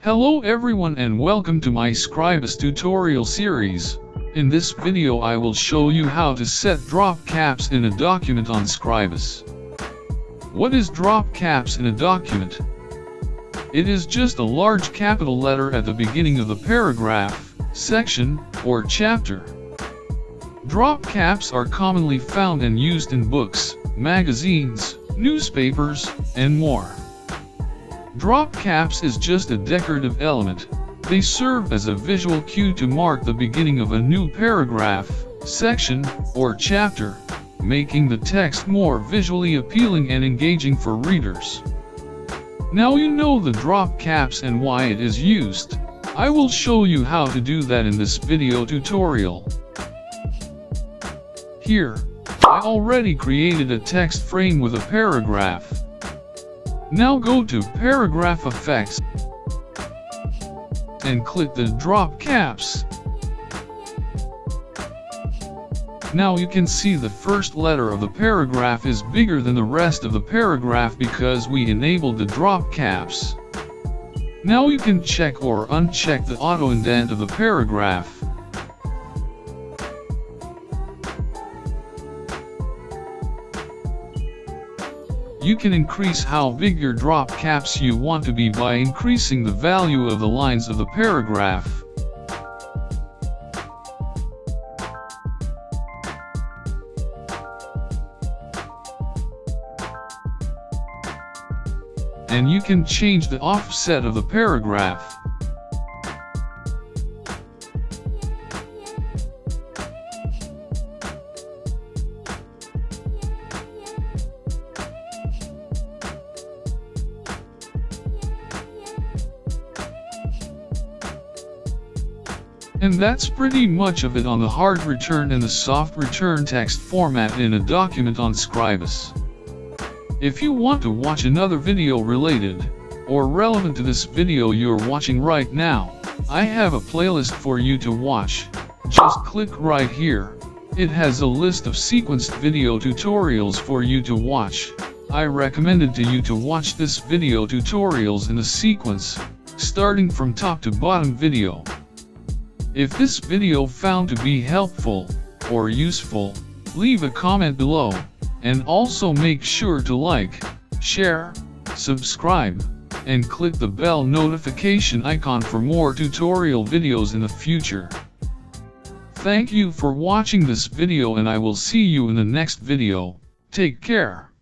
Hello everyone and welcome to my Scribus tutorial series. In this video I will show you how to set drop caps in a document on Scribus. What is drop caps in a document? It is just a large capital letter at the beginning of the paragraph, section, or chapter. Drop caps are commonly found and used in books, magazines, newspapers, and more. Drop caps is just a decorative element. They serve as a visual cue to mark the beginning of a new paragraph, section, or chapter, making the text more visually appealing and engaging for readers. Now you know the drop caps and why it is used. I will show you how to do that in this video tutorial. Here, I already created a text frame with a paragraph. Now go to Paragraph Effects and click the Drop Caps. Now you can see the first letter of the paragraph is bigger than the rest of the paragraph because we enabled the drop caps. Now you can check or uncheck the auto indent of the paragraph. You can increase how big your drop caps you want to be by increasing the value of the lines of the paragraph. And you can change the offset of the paragraph. And that's pretty much of it on the hard return and the soft return text format in a document on Scribus. If you want to watch another video related or relevant to this video you're watching right now, I have a playlist for you to watch. Just click right here. It has a list of sequenced video tutorials for you to watch. I recommended to you to watch this video tutorials in a sequence, starting from top to bottom video. If this video found to be helpful or useful, leave a comment below, and also make sure to like, share, subscribe, and click the bell notification icon for more tutorial videos in the future. Thank you for watching this video and I will see you in the next video. Take care.